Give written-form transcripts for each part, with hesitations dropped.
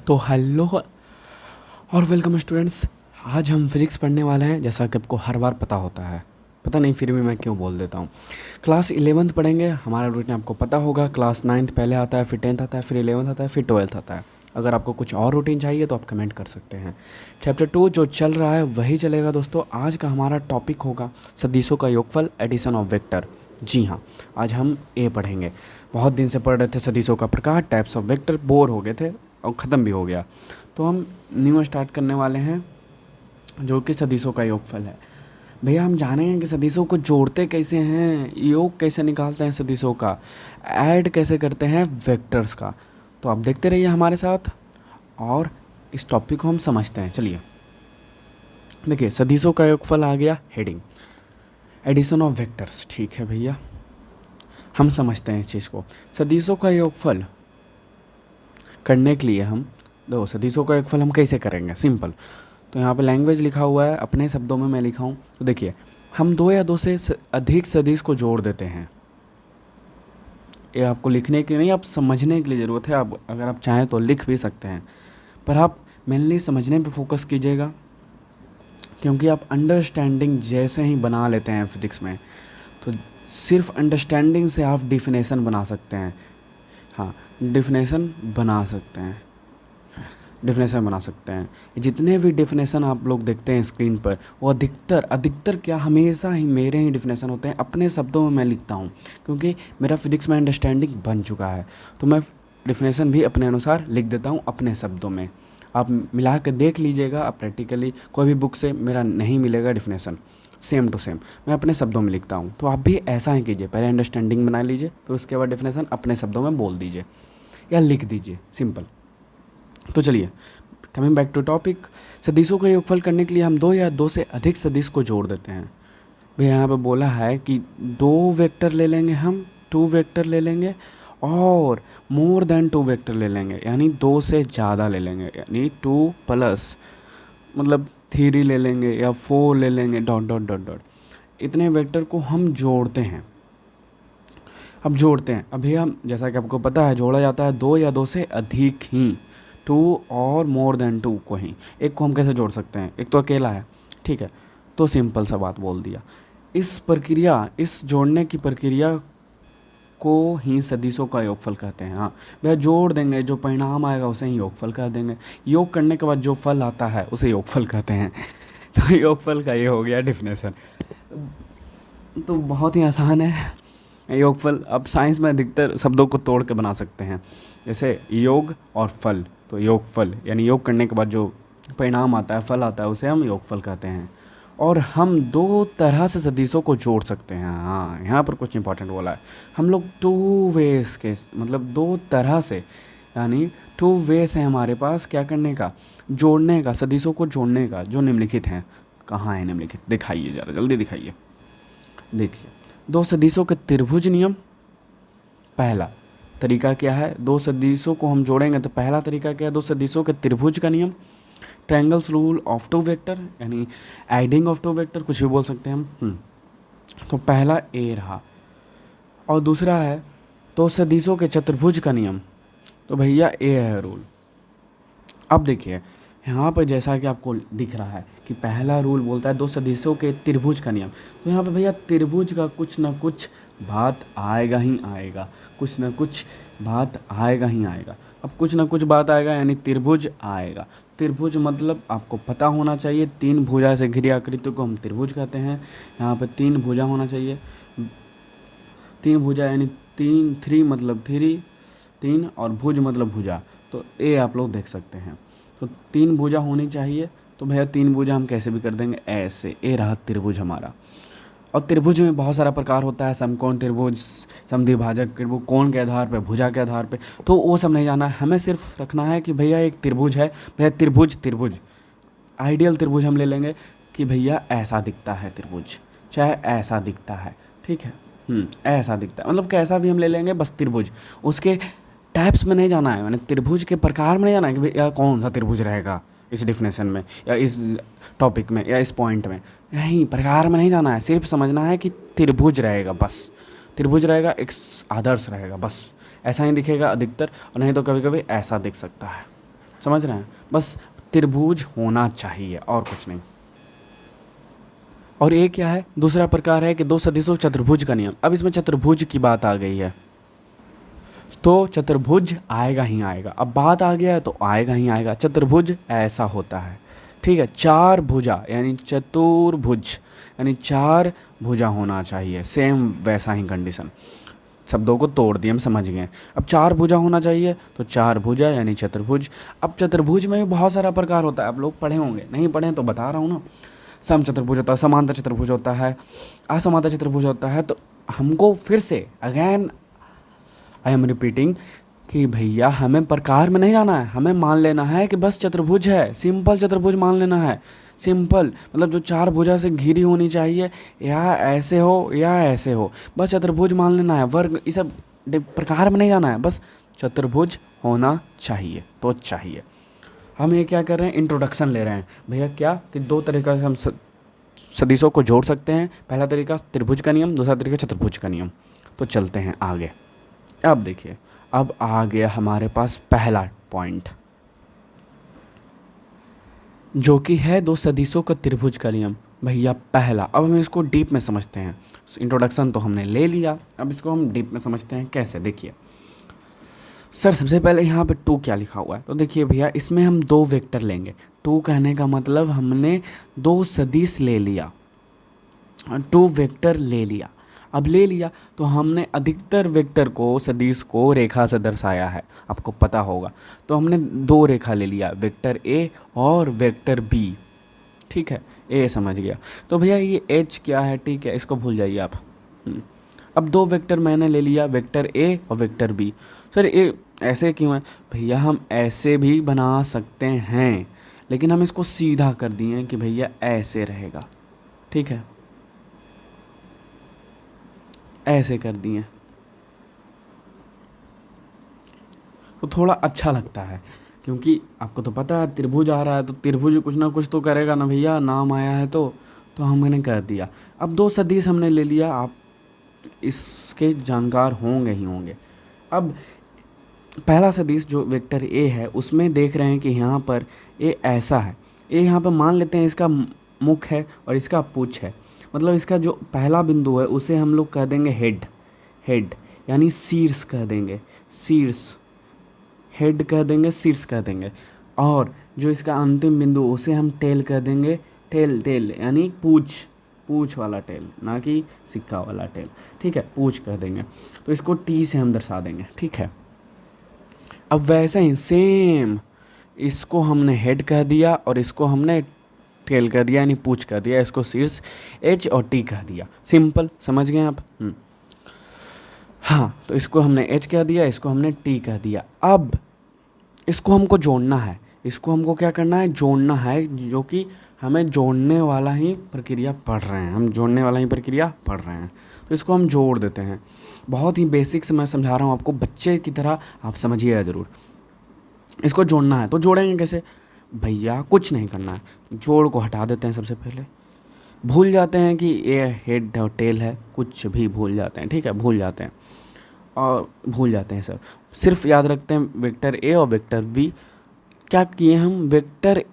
तो हेलो और welcome students. आज हम फिजिक्स पढ़ने वाले हैं, जैसा कि आपको हर बार पता होता है। पता नहीं फिर भी मैं क्यों बोल देता हूँ। क्लास 11th पढ़ेंगे, हमारा रूटीन आपको पता होगा। क्लास 9th पहले आता है, फिर 10th आता है, फिर 11th आता है, फिर 12th आता है। अगर आपको कुछ और रूटीन चाहिए तो आप कमेंट कर सकते हैं। चैप्टर 2 जो चल रहा है वही चलेगा दोस्तों। आज का हमारा टॉपिक होगा सदिशों का योगफल, एडिशन ऑफ वेक्टर। जी हाँ, आज हम ए पढ़ेंगे। बहुत दिन से पढ़ रहे थे सदिशों का प्रकार, टाइप्स ऑफ वेक्टर, बोर हो गए थे और ख़त्म भी हो गया। तो हम न्यू स्टार्ट करने वाले हैं जो कि सदिशों का योगफल है। भैया हम जानेंगे कि सदिशों को जोड़ते कैसे हैं, योग कैसे निकालते हैं सदिशों का, ऐड कैसे करते हैं वेक्टर्स का। तो आप देखते रहिए हमारे साथ और इस टॉपिक को हम समझते हैं। चलिए देखिए, सदिशों का योगफल आ गया हेडिंग, एडिशन ऑफ वेक्टर्स। ठीक है भैया, हम समझते हैं इस चीज़ को। सदिशों का योगफल करने के लिए हम देखो, सदिशों का योगफल हम कैसे करेंगे, सिंपल। तो यहाँ पे लैंग्वेज लिखा हुआ है, अपने शब्दों में मैं लिखा हूँ। तो देखिए, हम दो या दो से अधिक सदिश को जोड़ देते हैं। ये आपको लिखने के नहीं, आप समझने के लिए ज़रूरत है। आप अगर आप चाहें तो लिख भी सकते हैं, पर आप मेनली समझने पे फोकस कीजिएगा, क्योंकि आप अंडरस्टैंडिंग जैसे ही बना लेते हैं फिजिक्स में, तो सिर्फ अंडरस्टैंडिंग से आप डिफिनेशन बना सकते हैं। हाँ, डिफिनेशन बना सकते हैं, डिफिनेशन बना सकते हैं। जितने भी डिफिनेशन आप लोग देखते हैं स्क्रीन पर, वो अधिकतर क्या, हमेशा ही मेरे ही डिफिनेशन होते हैं। अपने शब्दों में मैं लिखता हूँ, क्योंकि मेरा फिजिक्स में अंडरस्टैंडिंग बन चुका है। तो मैं डिफिनेशन भी अपने अनुसार लिख देता हूँ अपने शब्दों में। आप मिला कर देख लीजिएगा, आप प्रैक्टिकली कोई भी बुक से मेरा नहीं मिलेगा डिफिनेशन सेम टू सेम, मैं अपने शब्दों में लिखता हूँ। तो आप भी ऐसा ही कीजिए, पहले अंडरस्टैंडिंग बना लीजिए, फिर उसके बाद डिफिनेशन अपने शब्दों में बोल दीजिए या लिख दीजिए, सिंपल। तो चलिए, कमिंग बैक टू टॉपिक, सदिशों का योगफल करने के लिए हम दो या दो से अधिक सदिश को जोड़ देते हैं। भाई यहाँ पे बोला है कि दो वेक्टर ले लेंगे, हम टू वेक्टर ले लेंगे, और मोर देन टू वेक्टर ले लेंगे, यानी दो से ज़्यादा ले लेंगे, यानी टू प्लस मतलब थ्री ले लेंगे या फोर ले लेंगे, डॉट डॉट डॉट डॉट। इतने वेक्टर को हम जोड़ते हैं। अब जोड़ते हैं, अभी हम जैसा कि आपको पता है, जोड़ा जाता है दो या दो से अधिक ही, टू और मोर देन टू को ही। एक को हम कैसे जोड़ सकते हैं, एक तो अकेला है, ठीक है, तो सिंपल सा बात बोल दिया। इस प्रक्रिया, इस जोड़ने की प्रक्रिया को ही सदिशों का योगफल कहते हैं। हाँ वह जोड़ देंगे, जो परिणाम आएगा उसे ही योगफल कह देंगे। योग करने के बाद जो फल आता है उसे योगफल कहते हैं। तो योगफल का ये हो गया डिफिनेशन। तो बहुत ही आसान है योगफल। अब साइंस में अधिकतर शब्दों को तोड़ के बना सकते हैं, जैसे योग और फल। तो योगफल यानी योग करने के बाद जो परिणाम आता है, फल आता है, उसे हम योगफल कहते हैं। और हम दो तरह से सदिशों को जोड़ सकते हैं। हाँ, यहाँ पर कुछ इंपॉर्टेंट बोला है, हम लोग टू वेज के, मतलब दो तरह से, यानी टू वेज है हमारे पास क्या करने का, जोड़ने का, सदिशों को जोड़ने का, जो निम्नलिखित हैं। कहाँ है निम्नलिखित, दिखाइए ज़रा जल्दी दिखाइए। देखिए, दो सदिशों के त्रिभुज नियम। पहला तरीका क्या है, दो सदिशों को हम जोड़ेंगे तो पहला तरीका क्या है, दो सदिशों के त्रिभुज का नियम, triangles rule of two vector, यानी एडिंग ऑफ टू वेक्टर, कुछ भी बोल सकते हैं हम। तो पहला ए रहा, और दूसरा है दो सदिशों के चतुर्भुज का नियम। तो भैया ए है रूल। अब देखिए यहाँ पर जैसा कि आपको दिख रहा है कि पहला रूल बोलता है दो सदिशों के त्रिभुज का नियम। तो यहाँ पे भैया त्रिभुज का कुछ ना कुछ बात आएगा ही आएगा, कुछ ना कुछ बात आएगा ही आएगा। अब कुछ ना कुछ बात आएगा यानी त्रिभुज आएगा। त्रिभुज मतलब आपको पता होना चाहिए, तीन भुजा से घिरी आकृति को हम त्रिभुज कहते हैं। यहाँ पे तीन भुजा होना चाहिए, तीन भुजा यानी तीन, थ्री मतलब थ्री, तीन, और भुज मतलब भुजा। तो ए आप लोग देख सकते हैं, तो तीन भुजा होनी चाहिए। तो भैया तीन भुजा हम कैसे भी कर देंगे ऐसे, ए रहा त्रिभुज हमारा। और त्रिभुज में बहुत सारा प्रकार होता है, समकोण त्रिभुज, समद्विभाजक त्रिभुज, कोण के आधार पे, भुजा के आधार पे। तो वो सब नहीं जाना है, हमें सिर्फ रखना है कि भैया एक त्रिभुज है, भैया त्रिभुज, त्रिभुज आइडियल त्रिभुज हम ले लेंगे कि भैया ऐसा दिखता है त्रिभुज, चाहे ऐसा दिखता है, ठीक है, ऐसा दिखता है, मतलब कैसा भी हम ले लेंगे, बस त्रिभुज। उसके टाइप्स में नहीं जाना है, मैंने त्रिभुज के प्रकार में नहीं जाना है कि भैया कौन सा त्रिभुज रहेगा इस डिफिनेशन में या इस टॉपिक में या इस पॉइंट में, नहीं, प्रकार में नहीं जाना है। सिर्फ समझना है कि त्रिभुज रहेगा, बस त्रिभुज रहेगा, एक आदर्श रहेगा, बस ऐसा ही दिखेगा अधिकतर, और नहीं तो कभी कभी ऐसा दिख सकता है। समझ रहे हैं? बस त्रिभुज होना चाहिए और कुछ नहीं। और ये क्या है, दूसरा प्रकार है कि दो सदिशों चतुर्भुज का नियम। अब इसमें चतुर्भुज की बात आ गई है तो चतुर्भुज आएगा ही आएगा। अब बात आ गया है तो आएगा ही आएगा। चतुर्भुज ऐसा होता है, ठीक है, चार भुजा यानी चतुर्भुज यानी चार भुजा होना चाहिए। सेम वैसा ही कंडीशन, शब्दों को तोड़ दिए, हम समझ गए। अब चार भुजा होना चाहिए तो चार भुजा यानी चतुर्भुज। अब चतुर्भुज में भी बहुत सारा प्रकार होता है, आप लोग पढ़े होंगे, नहीं पढ़े तो बता रहा हूँ ना। सम चतुर्भुज होता है, समांतर चतुर्भुज होता है, असमांतर चतुर्भुज होता है। तो हमको फिर से अगेन आई एम रिपीटिंग कि भैया हमें प्रकार में नहीं जाना है, हमें मान लेना है कि बस चतुर्भुज है, सिंपल चतुर्भुज मान लेना है। सिंपल मतलब जो चार भुजा से घिरी होनी चाहिए, या ऐसे हो या ऐसे हो, बस चतुर्भुज मान लेना है। वर्ग ये सब प्रकार में नहीं जाना है, बस चतुर्भुज होना चाहिए तो चाहिए। हम ये क्या कर रहे हैं, इंट्रोडक्शन ले रहे हैं भैया। क्या कि दो तरीक़ा से हम सदिशों को जोड़ सकते हैं। पहला तरीका त्रिभुज का नियम, दूसरा तरीका चतुर्भुज का नियम। तो चलते हैं आगे। अब देखिए, अब आ गया हमारे पास पहला पॉइंट जो कि है दो सदिशों का त्रिभुज का नियम। भैया पहला, अब हम इसको डीप में समझते हैं। इंट्रोडक्शन तो हमने ले लिया, अब इसको हम डीप में समझते हैं। कैसे, देखिए सर, सबसे पहले यहाँ पे टू क्या लिखा हुआ है, तो देखिए भैया इसमें हम दो वेक्टर लेंगे। टू कहने का मतलब हमने दो सदिश ले लिया, टू वेक्टर ले लिया। अब ले लिया तो हमने अधिकतर वेक्टर को, सदिश को रेखा से दर्शाया है, आपको पता होगा। तो हमने दो रेखा ले लिया, वेक्टर ए और वेक्टर बी, ठीक है, ए समझ गया। तो भैया ये एच क्या है, ठीक है, इसको भूल जाइए आप। अब दो वेक्टर मैंने ले लिया, वेक्टर ए और वेक्टर बी। सर ए ऐसे क्यों है भैया, हम ऐसे भी बना सकते हैं, लेकिन हम इसको सीधा कर दिए कि भैया ऐसे रहेगा, ठीक है, ऐसे कर दिए तो थोड़ा अच्छा लगता है, क्योंकि आपको तो पता है त्रिभुज आ रहा है तो त्रिभुज कुछ ना कुछ तो करेगा ना भैया, नाम आया है तो हमने कर दिया। अब दो सदिश हमने ले लिया, आप इसके जानकार होंगे ही होंगे। अब पहला सदिश जो वेक्टर ए है उसमें देख रहे हैं कि यहाँ पर ए ऐसा है, ए यहाँ पर मान लेते हैं इसका मुख है और इसका पूछ है, मतलब इसका जो पहला बिंदु है उसे हम लोग कह देंगे हेड, हेड यानी शीर्ष कह देंगे, शीर्ष, हेड कह देंगे, शीर्ष कह देंगे। और जो इसका अंतिम बिंदु उसे हम टेल कह देंगे, टेल, टेल यानी पूछ, पूछ वाला टेल, ना कि सिक्का वाला टेल, ठीक है, पूछ कह देंगे। तो इसको टी से हम दर्शा देंगे, ठीक है। अब वैसे ही सेम इसको हमने हेड कह दिया और इसको हमने टेल कह दिया यानी पूछ कह दिया, इसको शीर्ष एच और टी कह दिया। सिंपल, समझ गए आप? हाँ, तो इसको हमने एच कह दिया, इसको हमने टी कह दिया। अब इसको हमको जोड़ना है, इसको हमको क्या करना है, जोड़ना है, जो कि हमें जोड़ने वाला ही प्रक्रिया पढ़ रहे हैं, हम जोड़ने वाला ही प्रक्रिया पढ़ रहे हैं। तो इसको हम जोड़ देते हैं। बहुत ही बेसिक से मैं समझा रहा हूँ आपको, बच्चे की तरह आप समझिएगा ज़रूर। इसको जोड़ना है तो जोड़ेंगे कैसे भैया, कुछ नहीं करना है, जोड़ को हटा देते हैं सबसे पहले। भूल जाते हैं कि ये हेड और टेल है, कुछ भी भूल जाते हैं, ठीक है, भूल जाते हैं और भूल जाते हैं सब, सिर्फ याद रखते हैं वेक्टर ए और वेक्टर बी। क्या किए हम, वेक्टर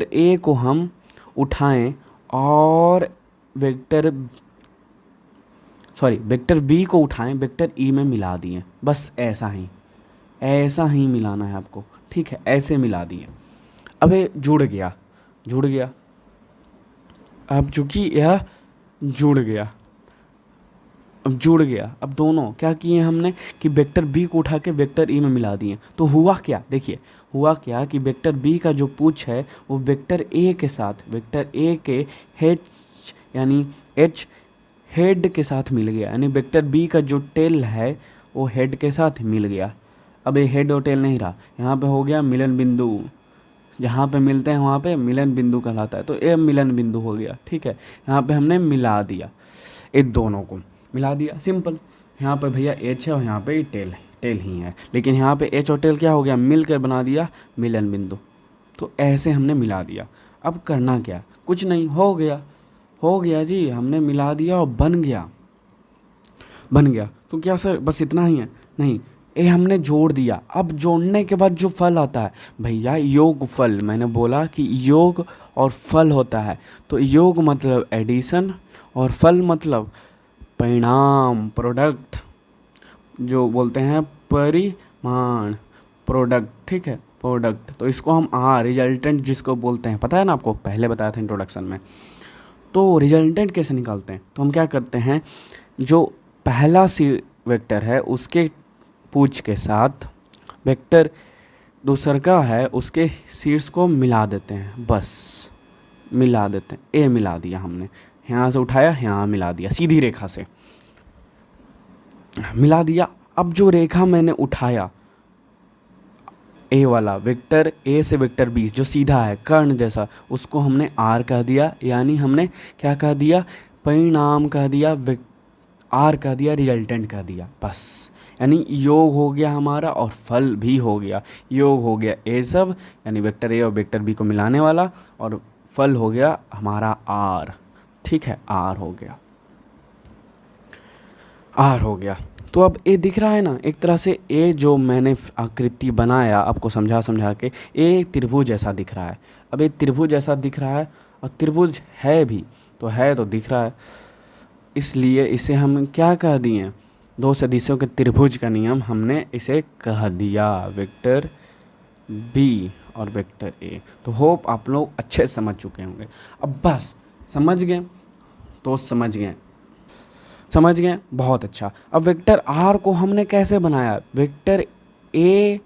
ए को हम उठाएं और वेक्टर बी को उठाएं, वेक्टर ई में मिला दिए, बस ऐसा ही मिलाना है आपको, ठीक है, ऐसे मिला दिए। अब ये जुड़ गया, अब चूंकि यह जुड़ गया, अब दोनों क्या किए हमने कि वेक्टर बी को उठा के वेक्टर ई में मिला दिए। तो हुआ क्या, देखिए हुआ क्या कि वेक्टर बी का जो पूछ है वो वेक्टर ए के साथ, वेक्टर ए के एच यानी एच हेड के साथ मिल गया, यानी वेक्टर बी का जो टेल है वो हेड के साथ मिल गया। अब ये हेड और टेल नहीं रहा, यहाँ पे हो गया मिलन बिंदु, जहाँ पे मिलते हैं वहाँ पे मिलन बिंदु कहलाता है, तो ये मिलन बिंदु हो गया, ठीक है। यहाँ पे हमने मिला दिया, इन दोनों को मिला दिया, सिंपल। यहाँ पे भैया एच है और यहाँ पे टेल ही है, लेकिन यहाँ पे एच और टेल क्या हो गया, मिलकर बना दिया मिलन बिंदु। तो ऐसे हमने मिला दिया। अब करना क्या, कुछ नहीं, हो गया जी, हमने मिला दिया और बन गया। तो क्या सर बस इतना ही है, नहीं, ए हमने जोड़ दिया। अब जोड़ने के बाद जो फल आता है भैया योग फल, मैंने बोला कि योग और फल होता है। तो योग मतलब एडिशन और फल मतलब परिणाम, प्रोडक्ट, जो बोलते हैं परिमाण, प्रोडक्ट, ठीक है, प्रोडक्ट। तो इसको हम रिजल्टेंट जिसको बोलते हैं, पता है ना आपको, पहले बताया था इंट्रोडक्शन में। तो रिजल्टेंट कैसे निकालते हैं, तो हम क्या करते हैं, जो पहला सी वेक्टर है उसके पूछ के साथ वेक्टर दूसर का है उसके शीर्ष को मिला देते हैं, बस मिला देते हैं। ए मिला दिया हमने, यहाँ से उठाया यहाँ मिला दिया, सीधी रेखा से मिला दिया। अब जो रेखा मैंने उठाया ए वाला वेक्टर, ए से वेक्टर बी जो सीधा है कर्ण जैसा, उसको हमने आर कह दिया, यानी हमने क्या कह दिया, परिणाम कह दिया, आर कह दिया, रिजल्टेंट कह दिया, बस। यानी योग हो गया हमारा और फल भी हो गया। योग हो गया ए सब, यानी वेक्टर ए और वेक्टर बी को मिलाने वाला, और फल हो गया हमारा आर, ठीक है, आर हो गया, आर हो गया। तो अब ए दिख रहा है ना, एक तरह से ए जो मैंने आकृति बनाया आपको समझा समझा के, ए त्रिभुज जैसा दिख रहा है। अब ए त्रिभुज जैसा दिख रहा है और त्रिभुज है भी, तो है तो दिख रहा है, इसलिए इसे हम क्या कह दिए, दो सदिशों के त्रिभुज का नियम हमने इसे कह दिया, वेक्टर बी और वेक्टर ए। तो होप आप लोग अच्छे समझ चुके होंगे। अब बस समझ गए तो समझ गए, समझ गए, बहुत अच्छा। अब वेक्टर आर को हमने कैसे बनाया, vector a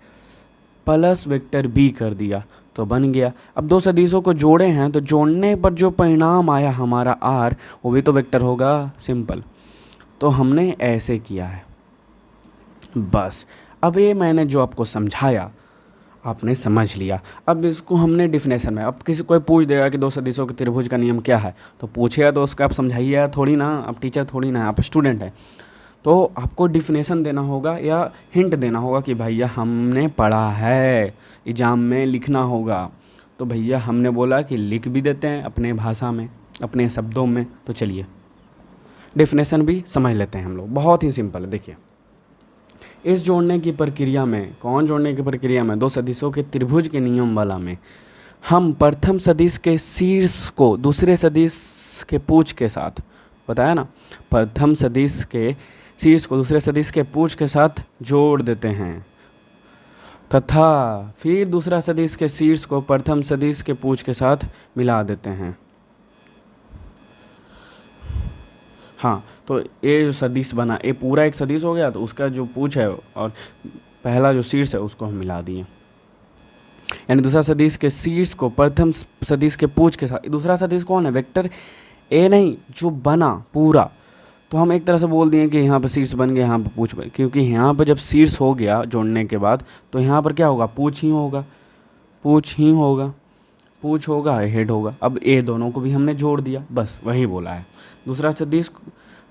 plus vector b कर दिया तो बन गया। अब दो सदिशों को जोड़े हैं तो जोड़ने पर जो परिणाम आया हमारा आर, वो भी तो वेक्टर होगा, सिंपल। तो हमने ऐसे किया है, बस। अब ये मैंने जो आपको समझाया आपने समझ लिया। अब इसको हमने डिफिनेशन में, अब किसी कोई पूछ देगा कि दो सदिशों के त्रिभुज का नियम क्या है, तो पूछेगा तो उसका आप समझाइए थोड़ी ना, आप टीचर थोड़ी ना, आप स्टूडेंट हैं। तो आपको डिफिनेशन देना होगा या हिंट देना होगा कि भैया हमने पढ़ा है, एग्जाम में लिखना होगा। तो भैया हमने बोला कि लिख भी देते हैं अपने भाषा में, अपने शब्दों में। तो चलिए डेफिनेशन भी समझ लेते हैं हम लोग, बहुत ही सिंपल है। देखिए, इस जोड़ने की प्रक्रिया में, कौन जोड़ने की प्रक्रिया में, दो सदिशों के त्रिभुज के नियम वाला में, हम प्रथम सदिश के शीर्ष को दूसरे सदिश के पूछ के साथ, बताया ना, प्रथम सदिश के शीर्ष को दूसरे सदिश के पूछ के साथ जोड़ देते हैं, तथा फिर दूसरा सदिश के शीर्ष को प्रथम सदिश के पूछ के साथ मिला देते हैं। हाँ, तो ये जो सदिश बना, ये पूरा एक सदिश हो गया, तो उसका जो पूछ है और पहला जो शीर्ष है उसको हम मिला दिए, यानी दूसरा सदिश के शीर्ष को प्रथम सदिश के पूछ के साथ। दूसरा सदिश कौन है, वेक्टर ए नहीं, जो बना पूरा। तो हम एक तरह से बोल दिए कि यहाँ पर शीर्ष बन गया, यहाँ पर पूछ बन, क्योंकि यहाँ पर जब शीर्ष हो गया जोड़ने के बाद, तो यहाँ पर क्या होगा, पूछ ही होगा, पूछ ही होगा, पूछ होगा, हेड होगा। अब ए दोनों को भी हमने जोड़ दिया, बस वही बोला है। दूसरा सदिश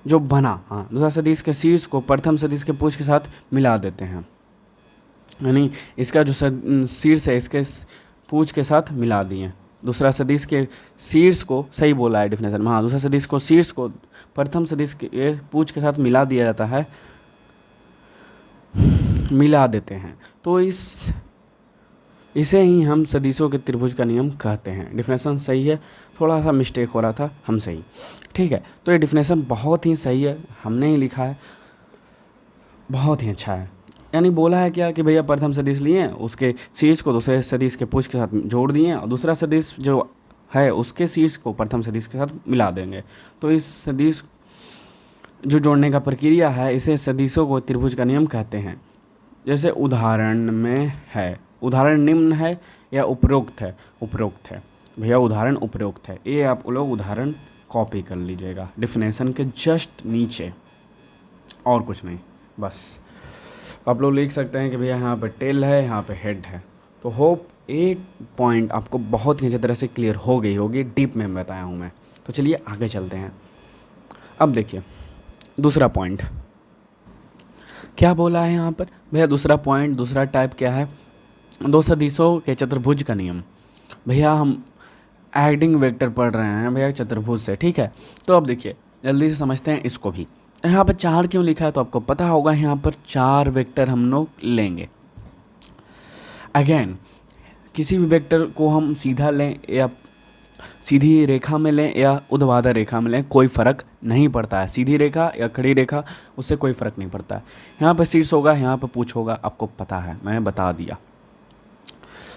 जो बना, हाँ, दूसरा सदिश के शीर्ष को प्रथम सदिश के पूछ के साथ मिला देते हैं, यानी इसका जो शीर्ष है इसके पूछ के साथ मिला दिए। दूसरा सदिश के शीर्ष को, सही बोला है डिफिनेशन में, हाँ, दूसरा सदिश को शीर्ष को प्रथम सदिश के पूछ के साथ मिला दिया जाता है, मिला देते हैं। तो इसे ही हम सदिशों के त्रिभुज का नियम कहते हैं। डिफिनेशन सही है, थोड़ा सा मिस्टेक हो रहा था हम सही, ठीक है। तो ये डिफिनेशन बहुत ही सही है, हमने ही लिखा है, बहुत ही अच्छा है। यानी बोला है क्या कि भैया प्रथम सदिश लिए, उसके शीर्ष को दूसरे सदिश के पूछ के साथ जोड़ दिए, और दूसरा सदिश जो है उसके शीर्ष को प्रथम सदिश के साथ मिला देंगे। तो इस सदिश जो जोड़ने का प्रक्रिया है, इसे सदिशों को त्रिभुज का नियम कहते हैं। जैसे उदाहरण में है, उदाहरण निम्न है या उपरोक्त है, उपरोक्त है भैया, उदाहरण उपरोक्त है। ये आप लोग उदाहरण कॉपी कर लीजिएगा डिफिनेशन के जस्ट नीचे, और कुछ नहीं, बस आप लोग लिख सकते हैं कि भैया यहाँ पे टेल है, यहाँ पे हेड है। तो होप एक पॉइंट आपको बहुत ही अच्छी तरह से क्लियर हो गई होगी, डीप में बताया हूँ मैं। तो चलिए आगे चलते हैं। अब देखिए दूसरा पॉइंट क्या बोला है यहाँ पर भैया, दूसरा पॉइंट, दूसरा टाइप क्या है, दो सदिशों के चतुर्भुज का नियम। भैया हम एडिंग वेक्टर पढ़ रहे हैं भैया चतुर्भुज से, ठीक है। तो अब देखिए जल्दी से समझते हैं इसको भी। यहाँ पर 4 क्यों लिखा है तो आपको पता होगा, यहाँ पर 4 वेक्टर हम लोग लेंगे। अगेन किसी भी वेक्टर को हम सीधा लें या सीधी रेखा में लें या ऊर्ध्वाधर रेखा में लें, कोई फ़र्क नहीं पड़ता है। सीधी रेखा या खड़ी रेखा, उससे कोई फ़र्क नहीं पड़ता है। यहाँ पर शीर्ष होगा, यहाँ पर पूछ होगा, आपको पता है, मैं बता दिया।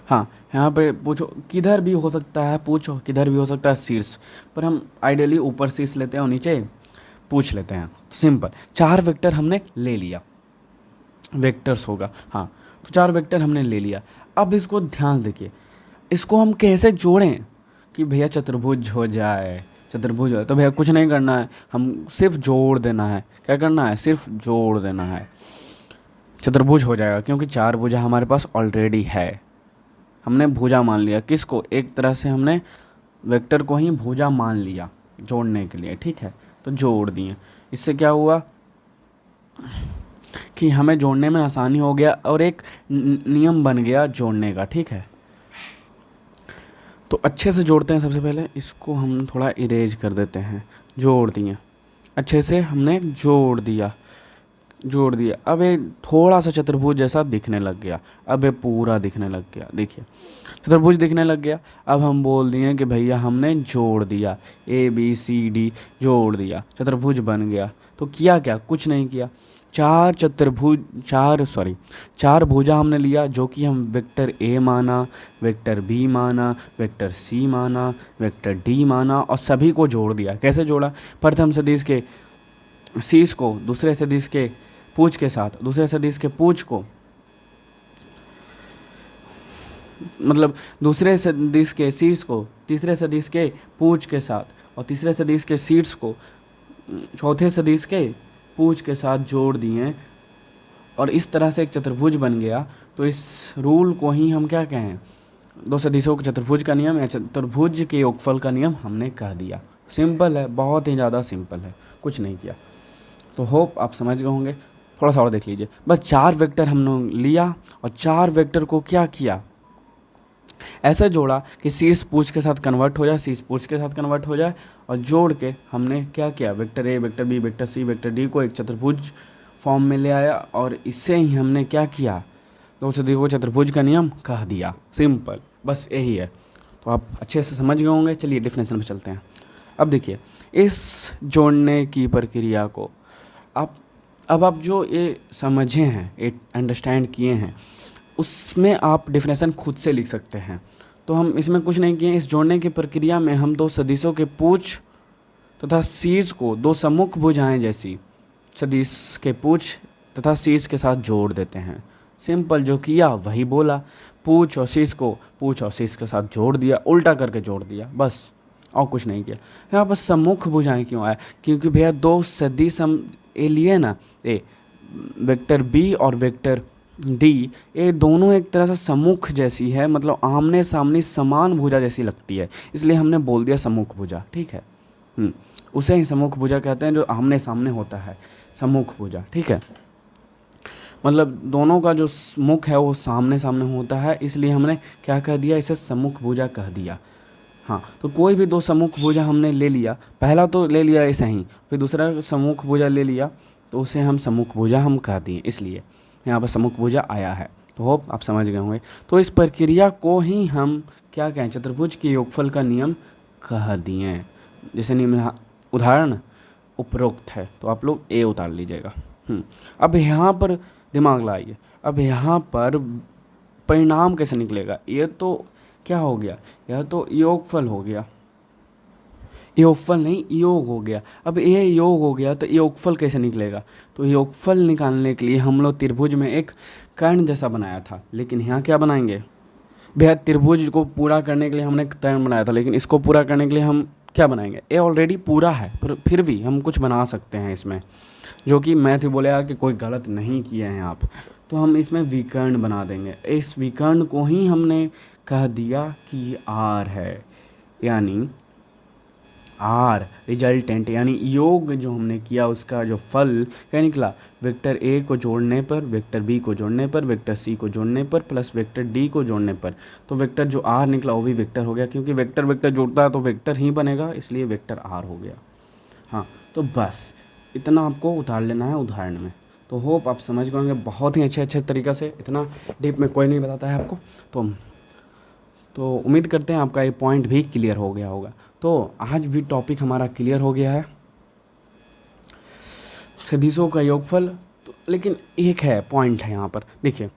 हाँ, यहाँ पे पूछो किधर भी हो सकता है, पूछो किधर भी हो सकता है शीर्ष, पर हम आइडियली ऊपर शीर्ष लेते हैं और नीचे पूछ लेते हैं। तो सिंपल 4 वेक्टर हमने ले लिया, वेक्टर्स होगा। हाँ, तो 4 वेक्टर हमने ले लिया। अब इसको ध्यान देखिए, इसको हम कैसे जोड़ें कि भैया चतुर्भुज हो जाए, चतुर्भुज हो। तो भैया कुछ नहीं करना है, हम सिर्फ जोड़ देना है। क्या करना है? सिर्फ जोड़ देना है, चतुर्भुज हो जाएगा, क्योंकि 4 भुजा हमारे पास ऑलरेडी है। हमने भुजा मान लिया किसको? एक तरह से हमने वेक्टर को ही भुजा मान लिया जोड़ने के लिए, ठीक है। तो जोड़ दिए, इससे क्या हुआ कि हमें जोड़ने में आसानी हो गया और एक नियम बन गया जोड़ने का, ठीक है। तो अच्छे से जोड़ते हैं। सबसे पहले इसको हम थोड़ा इरेज कर देते हैं। जोड़ दिए, अच्छे से हमने जोड़ दिया, जोड़ दिया। अब ये थोड़ा सा चतुर्भुज जैसा दिखने लग गया, अब ये पूरा दिखने लग गया। देखिए चतुर्भुज दिखने लग गया। अब हम बोल दिए कि भैया हमने जोड़ दिया, ABCD जोड़ दिया, चतुर्भुज बन गया। तो किया क्या? कुछ नहीं किया। 4 भुजा हमने लिया, जो कि हम वेक्टर A माना, वेक्टर B माना, वेक्टर C माना, वेक्टर D माना, और सभी को जोड़ दिया। कैसे जोड़ा? प्रथम सदिश के शीर्ष को दूसरे सदिश के पूछ के साथ, दूसरे सदिश के पूछ को, मतलब दूसरे सदिश के शीर्ष को तीसरे सदिश के पूछ के साथ, और तीसरे सदिश के शीर्ष को चौथे सदिश के पूछ के साथ जोड़ दिए, और इस तरह से एक चतुर्भुज बन गया। तो इस रूल को ही हम क्या कहें? 2 सदिशों के चतुर्भुज का नियम या चतुर्भुज के योगफल का नियम हमने कह दिया। सिंपल है, बहुत ही ज़्यादा सिंपल है, कुछ नहीं किया। तो होप आप समझ गए होंगे। थोड़ा सा और देख लीजिए, बस 4 वेक्टर हमने लिया और 4 वेक्टर को क्या किया? ऐसे जोड़ा कि शीर्ष पूछ के साथ कन्वर्ट हो जाए, शीर्ष पूछ के साथ कन्वर्ट हो जाए, और जोड़ के हमने क्या किया? Vector A, vector B, vector C, vector D को एक चतुर्भुज फॉर्म में ले आया, और इससे ही हमने क्या किया? 2 सदिश को चतुर्भुज का नियम कह दिया। सिंपल, बस यही है। तो आप अच्छे से समझ गए होंगे। चलिए डेफिनेशन में चलते हैं। अब देखिए, इस जोड़ने की प्रक्रिया को आप जो ये समझे हैं, ये अंडरस्टैंड किए हैं, उसमें आप डेफिनेशन खुद से लिख सकते हैं। तो हम इसमें कुछ नहीं किए। इस जोड़ने की प्रक्रिया में हम 2 सदिशों के पूछ तथा शीर्ष को 2 सम्मुख भुजाएं जैसी सदिश के पूछ तथा शीर्ष के साथ जोड़ देते हैं। सिंपल, जो किया वही बोला। पूछ और शीर्ष को पूछ और शीर्ष के साथ जोड़ दिया, उल्टा करके जोड़ दिया, बस, और कुछ नहीं किया। यहाँ पर सम्मुख भुजाएं क्यों आया? क्योंकि भैया 2 सदिश हम ये लिए ना, ए वेक्टर B और वेक्टर D, ये दोनों एक तरह से सम्मुख जैसी है, मतलब आमने सामने समान भुजा जैसी लगती है, इसलिए हमने बोल दिया सम्मुख भुजा, ठीक है। उसे ही सम्मुख भुजा कहते हैं, जो आमने सामने होता है, सम्मुख भुजा, ठीक है। मतलब दोनों का जो मुख है वो सामने सामने होता है, इसलिए हमने क्या कह दिया? इसे सम्मुख भुजा कह दिया। हाँ, तो कोई भी 2 सम्मुख भुजा हमने ले लिया, पहला तो ले लिया ऐसे ही, फिर दूसरा सम्मुख भुजा ले लिया, तो उसे हम सम्मुख भुजा हम कह दिए, इसलिए यहाँ पर सम्मुख भुजा आया है। तो होप आप समझ गए होंगे। तो इस प्रक्रिया को ही हम क्या कहें? चतुर्भुज के योगफल का नियम कह दिए। जैसे नियम उदाहरण उपरोक्त है, तो आप लोग A उतार लीजिएगा। अब यहाँ पर दिमाग लगाइए, अब यहाँ पर परिणाम कैसे निकलेगा? ये तो क्या हो गया? यह तो योगफल हो गया, योगफल नहीं योग हो गया। अब ये योग हो गया तो योगफल कैसे निकलेगा? तो योगफल निकालने के लिए हम लोग त्रिभुज में एक कर्ण जैसा बनाया था, लेकिन यहाँ क्या बनाएंगे? भैया त्रिभुज को पूरा करने के लिए हमने कर्ण बनाया था, लेकिन इसको पूरा करने के लिए हम क्या बनाएंगे? ये ऑलरेडी पूरा है, पर फिर भी हम कुछ बना सकते हैं इसमें, जो कि मैथ बोलेगा कि कोई गलत नहीं किए हैं आप। तो हम इसमें विकर्ण बना देंगे। इस विकर्ण को ही हमने कह दिया कि R है, यानी R रिजल्टेंट, यानी योग जो हमने किया उसका जो फल क्या निकला? वेक्टर A को जोड़ने पर, वेक्टर B को जोड़ने पर, वेक्टर C को जोड़ने पर, प्लस वेक्टर D को जोड़ने पर, तो वेक्टर जो R निकला वो भी वेक्टर हो गया, क्योंकि वेक्टर वेक्टर जोड़ता है तो वेक्टर ही बनेगा, इसलिए वेक्टर R हो गया। हाँ, तो बस इतना आपको उतार लेना है उदाहरण में। तो होप आप समझ गए होंगे बहुत ही अच्छे तरीक़े से, इतना डीप में कोई नहीं बताता है आपको। तो उम्मीद करते हैं आपका ये पॉइंट भी क्लियर हो गया होगा। तो आज भी टॉपिक हमारा क्लियर हो गया है, सदिशों का योगफल। तो लेकिन एक है पॉइंट है यहाँ पर, देखिए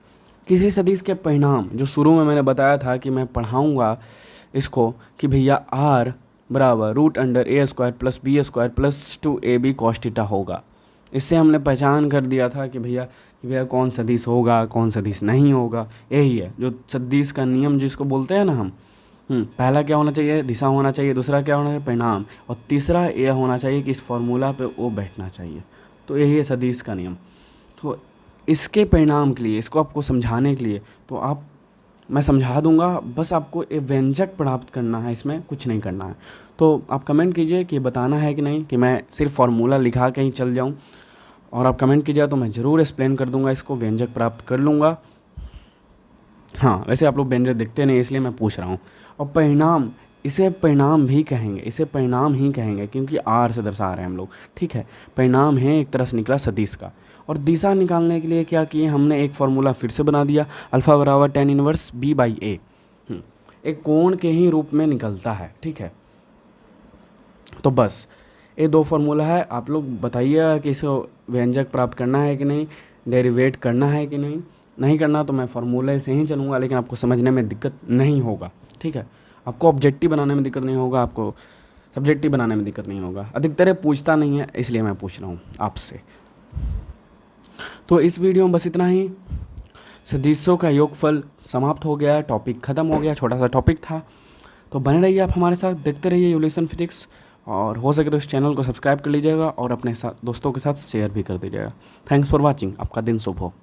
किसी सदिश के परिणाम, जो शुरू में मैंने बताया था कि मैं पढ़ाऊँगा इसको कि भैया r बराबर √√a² plus b² plus 2ab cos theta होगा। इससे हमने पहचान कर दिया था कि भैया कौन सदिश होगा कौन सदिश नहीं होगा। यही है जो सदिश का नियम जिसको बोलते हैं ना हम। पहला क्या होना चाहिए, दिशा होना चाहिए, दूसरा क्या होना चाहिए, परिणाम, और तीसरा यह होना चाहिए कि इस फॉर्मूला पे वो बैठना चाहिए। तो यही है सदिश का नियम। तो इसके परिणाम के लिए, इसको आपको समझाने के लिए तो मैं समझा दूंगा, बस आपको एक व्यंजक प्राप्त करना है, इसमें कुछ नहीं करना है। तो आप कमेंट कीजिए कि बताना है कि नहीं, कि मैं सिर्फ फार्मूला लिखा के ही चल जाऊं। और आप कमेंट कीजिए तो मैं ज़रूर एक्सप्लेन कर दूंगा, इसको व्यंजक प्राप्त कर लूँगा। हाँ, वैसे आप लोग व्यंजक देखते नहीं इसलिए मैं पूछ रहा हूँ। और परिणाम, इसे परिणाम भी कहेंगे, इसे परिणाम ही कहेंगे क्योंकि r से दर्शा रहे हैं हम लोग, ठीक है। परिणाम है एक तरह से निकला सदिश का। और दिशा निकालने के लिए क्या किए हमने, एक फार्मूला फिर से बना दिया, अल्फा बराबर tan इनवर्स b/a। एक कोण के ही रूप में निकलता है, ठीक है। तो बस ये दो फार्मूला है। आप लोग बताइएगा कि इसको व्यंजक प्राप्त करना है कि नहीं, डेरिवेट करना है कि नहीं करना। तो मैं फार्मूले से ही चलूँगा, लेकिन आपको समझने में दिक्कत नहीं होगा, ठीक है। आपको ऑब्जेक्टिव बनाने में दिक्कत नहीं होगा, आपको सब्जेक्टिव बनाने में दिक्कत नहीं होगा। अधिकतर ये पूछता नहीं है, इसलिए मैं पूछ रहा हूँ आपसे। तो इस वीडियो में बस इतना ही। सदिशों का योगफल समाप्त हो गया, टॉपिक ख़त्म हो गया, छोटा सा टॉपिक था। तो बने रहिए आप हमारे साथ, देखते रहिए इवोल्यूशन फिजिक्स, और हो सके तो इस चैनल को सब्सक्राइब कर लीजिएगा और अपने साथ दोस्तों के साथ शेयर भी कर दीजिएगा। थैंक्स फॉर वॉचिंग, आपका दिन शुभ हो।